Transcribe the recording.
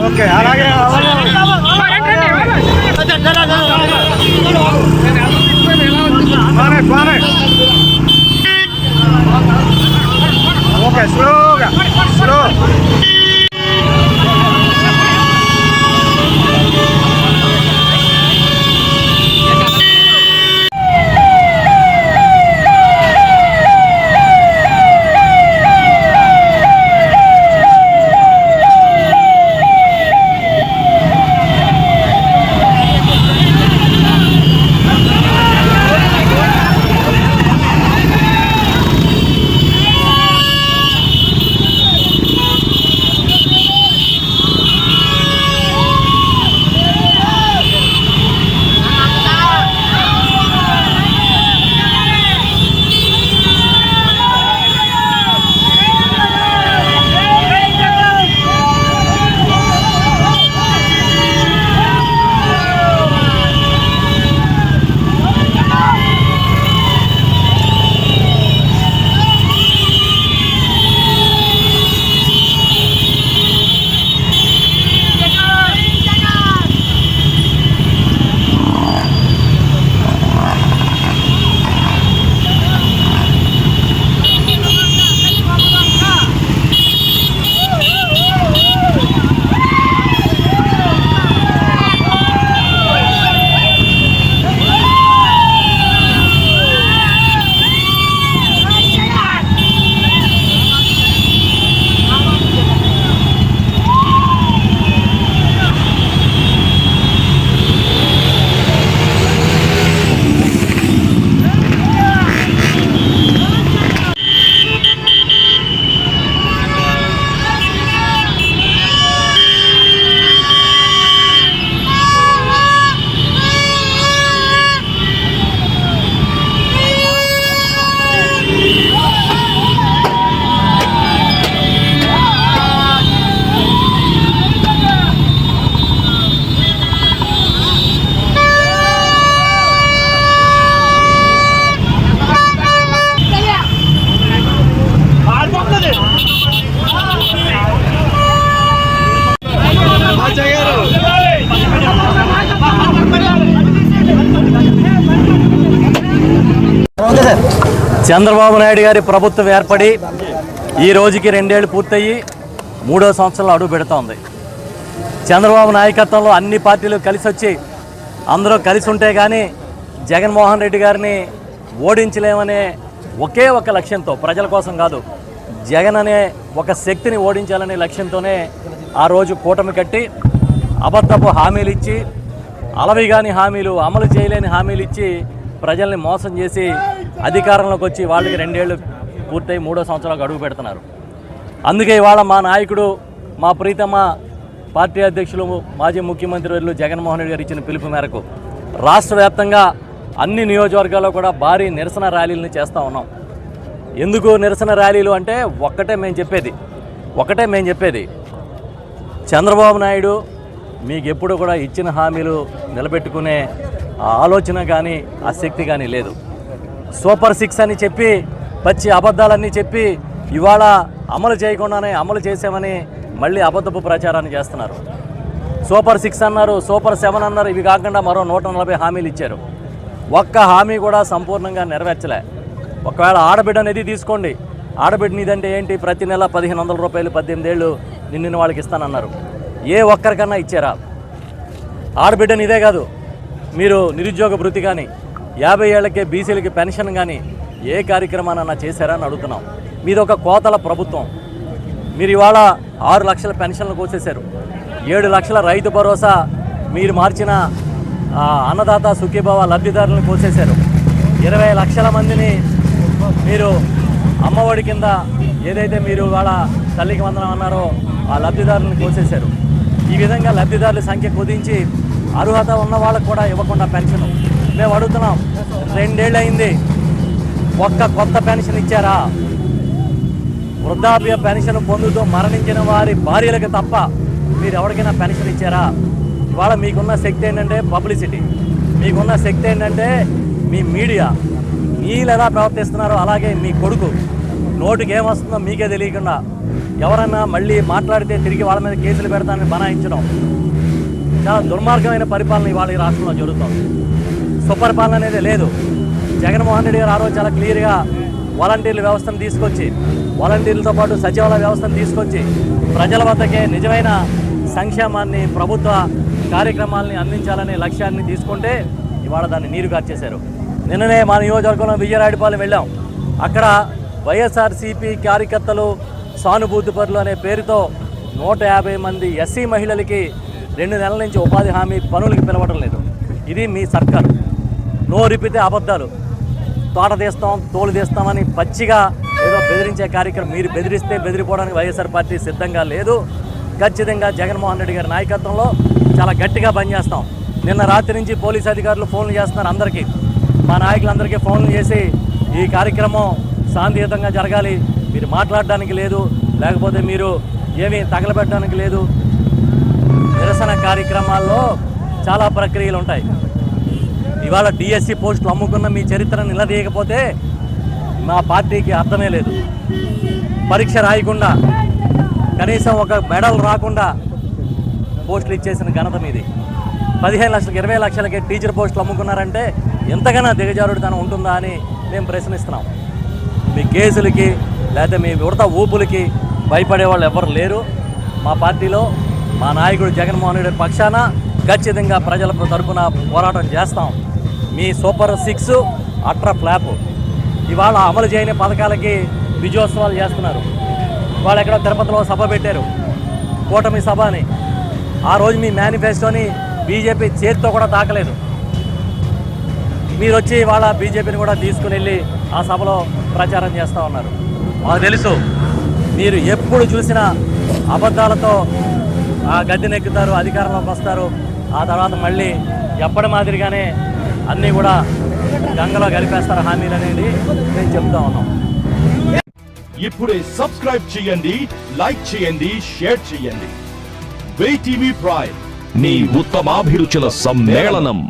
Okay అలాగే okay స్లోగా slow Chandrababu Naidu గారి ప్రభుత్వం ఏర్పడి ఈ రోజుకి 2 ఏళ్ళు పూర్తయ్యి 3వ సంవత్సరంలో అడుగు పెడుతోంది. చంద్రబాబు నాయకత్వంలో అన్ని పార్టీలు కలిసి వచ్చి అందరూ కలిసి ఉంటే కానీ జగన్మోహన్ రెడ్డి గారిని ఓడించలేమనే ఒకే ఒక లక్ష్యంతో, ప్రజల కోసం కాదు, జగన్ అనే ఒక శక్తిని ఓడించాలనే లక్ష్యంతోనే ఆ రోజు కూటమి కట్టి అబద్ధపు హామీలు ఇచ్చి, అలవిగాని హామీలు, అమలు చేయలేని హామీలు ఇచ్చి ప్రజల్ని మోసం చేసి అధికారంలోకి వచ్చి వాళ్ళకి 2 ఏళ్ళు పూర్తయి 3వ సంవత్సరాలకు అడుగు పెడుతున్నారు. అందుకే ఇవాళ మా నాయకుడు, మా ప్రీతమ పార్టీ అధ్యక్షులు, మాజీ ముఖ్యమంత్రి వర్యులు జగన్మోహన్ రెడ్డి గారు ఇచ్చిన పిలుపు మేరకు రాష్ట్ర వ్యాప్తంగా అన్ని నియోజకవర్గాల్లో కూడా భారీ నిరసన ర్యాలీలను చేస్తూ ఉన్నాం. ఎందుకు నిరసన ర్యాలీలు అంటే ఒకటే మేము చెప్పేది చంద్రబాబు నాయుడు మీకు ఎప్పుడు కూడా ఇచ్చిన హామీలు నిలబెట్టుకునే ఆలోచన కానీ ఆ శక్తి కానీ లేదు. సూపర్ 6 అని చెప్పి పచ్చి అబద్ధాలన్నీ చెప్పి ఇవాళ అమలు చేయకుండానే అమలు చేసామని మళ్ళీ అబద్ధపు ప్రచారాన్ని చేస్తున్నారు. సూపర్ 6 అన్నారు, సూపర్ 7 అన్నారు. ఇవి కాకుండా మరో 140 హామీలు ఇచ్చారు. ఒక్క హామీ కూడా సంపూర్ణంగా నెరవేర్చలే. ఒకవేళ ఆడబిడ్డ నిధి తీసుకోండి, ఆడబిడ్డ నీదంటే ఏంటి, ప్రతి నెల 1500 రూపాయలు 18 ఏళ్ళు నిన్న వాళ్ళకి ఇస్తానన్నారు. ఏ ఒక్కరికన్నా ఇచ్చారా? ఆడబిడ్డ నీదే కాదు, మీరు నిరుద్యోగ భృతి కానీ 50 ఏళ్లకే బీసీలకి పెన్షన్ కానీ ఏ కార్యక్రమానన్నా చేశారా అని అడుగుతున్నాం. మీది ఒక కోతల ప్రభుత్వం. మీరు ఇవాళ 6 లక్షల పెన్షన్లు కోసేశారు, 7 లక్షల రైతు భరోసా మీరు మార్చిన అన్నదాత సుఖీభావ లబ్ధిదారులను కోసేశారు, 20 లక్షల మందిని మీరు అమ్మఒడి కింద ఏదైతే మీరు వాళ్ళ తల్లికి వందనం అన్నారో ఆ లబ్ధిదారులను కోసేశారు. ఈ విధంగా లబ్ధిదారుల సంఖ్య కుదించి అర్హత ఉన్న వాళ్ళకు కూడా ఇవ్వకుండా పెన్షన్ మేము అడుగుతున్నాం. 2 ఏళ్ళు అయింది, ఒక్క కొత్త పెన్షన్ ఇచ్చారా? వృద్ధాప్య పెన్షన్ పొందుతూ మరణించిన వారి భార్యలకు తప్ప మీరు ఎవరికైనా పెన్షన్ ఇచ్చారా? ఇవాళ మీకున్న శక్తి ఏంటంటే పబ్లిసిటీ, మీకున్న శక్తి ఏంటంటే మీ మీడియా. మీరు ఎలా ప్రవర్తిస్తున్నారో అలాగే మీ కొడుకు నోటికి ఏమొస్తుందో మీకే తెలియకుండా ఎవరన్నా మళ్ళీ మాట్లాడితే తిరిగి వాళ్ళ మీద కేసులు పెడతానని బనాయించడం చాలా దుర్మార్గమైన పరిపాలన ఇవాళ ఈ రాష్ట్రంలో జరుగుతుంది. సుపరిపాలన అనేది లేదు. జగన్మోహన్ రెడ్డి గారు ఆ రోజు చాలా క్లియర్గా వాలంటీర్ల వ్యవస్థను తీసుకొచ్చి, వాలంటీర్లతో పాటు సచివాలయ వ్యవస్థను తీసుకొచ్చి ప్రజల వద్దకే నిజమైన సంక్షేమాన్ని, ప్రభుత్వ కార్యక్రమాలని అందించాలనే లక్ష్యాన్ని తీసుకుంటే ఇవాళ దాన్ని నీరు కార్చేశారు. నిన్ననే మా నియోజకవర్గంలో విజయరాయడిపాలెం వెళ్ళాం. అక్కడ వైఎస్ఆర్సీపీ కార్యకర్తలు సానుభూతి పరులు అనే పేరుతో 150 మంది ఎస్సీ మహిళలకి 2 నెలల నుంచి ఉపాధి హామీ పనులకి పిలవడం లేదు. ఇది మీ సర్కారు. నోరిపితే అబద్ధాలు, తోట తీస్తాం తోలు తీస్తామని పచ్చిగా ఏదో బెదిరించే కార్యక్రమం. మీరు బెదిరిస్తే బెదిరిపోవడానికి వైఎస్ఆర్ పార్టీ సిద్ధంగా లేదు. ఖచ్చితంగా జగన్మోహన్ రెడ్డి గారి నాయకత్వంలో చాలా గట్టిగా పనిచేస్తాం. నిన్న రాత్రి నుంచి పోలీసు అధికారులు ఫోన్లు చేస్తున్నారు అందరికీ, మా నాయకులందరికీ ఫోన్లు చేసి ఈ కార్యక్రమం శాంతియుతంగా జరగాలి, మీరు మాట్లాడడానికి లేదు, లేకపోతే మీరు ఏమీ తగలబెట్టడానికి లేదు. నిరసన కార్యక్రమాల్లో చాలా ప్రక్రియలు ఉంటాయి. ఇవాళ డిఎస్సి పోస్టులు అమ్ముకున్న మీ చరిత్రను నిలదీయకపోతే మా పార్టీకి అర్థమే లేదు. పరీక్ష రాయకుండా, కనీసం ఒక మెడల్ రాకుండా పోస్టులు ఇచ్చేసిన ఘనత మీది. 15 లక్షలకి 20 లక్షలకి టీచర్ పోస్టులు అమ్ముకున్నారంటే ఎంతగానో దిగజారుడుతనం ఉంటుందా అని మేము ప్రశ్నిస్తున్నాం. మీ కేసులకి లేకపోతే మీ ఉడత ఊపులకి భయపడే వాళ్ళు ఎవరు లేరు. మా పార్టీలో మా నాయకుడు జగన్మోహన్ రెడ్డి పక్షాన ఖచ్చితంగా ప్రజల తరపున పోరాటం చేస్తాం. మీ సూపర్ 6 అట్రా ఫ్లాప్ ఇవాళ అమలు చేయని పథకాలకి విజయోత్సవాలు చేస్తున్నారు. వాళ్ళు ఎక్కడో తిరుపతిలో సభ పెట్టారు, కూటమి సభ అని. ఆ రోజు మీ మేనిఫెస్టోని బీజేపీ చేతితో కూడా తాకలేదు. మీరు వచ్చి ఇవాళ బీజేపీని కూడా తీసుకుని వెళ్ళి ఆ సభలో ప్రచారం చేస్తూ ఉన్నారు. మాకు తెలుసు మీరు ఎప్పుడు చూసినా అబద్ధాలతో గద్దెనెక్కుతారు, అధికారంలోకి వస్తారు, ఆ తర్వాత మళ్ళీ ఎప్పటి మాదిరిగానే అన్నీ కూడా గంగలో కలిపేస్తారు హామీలు అనేది మేము చెప్తా ఉన్నాం. ఇప్పుడే సబ్స్క్రైబ్ చేయండి, లైక్ చేయండి, షేర్ చేయండి. VTV ప్రైమ్, మీ ఉత్తమాభిరుచుల సమ్మేళనం.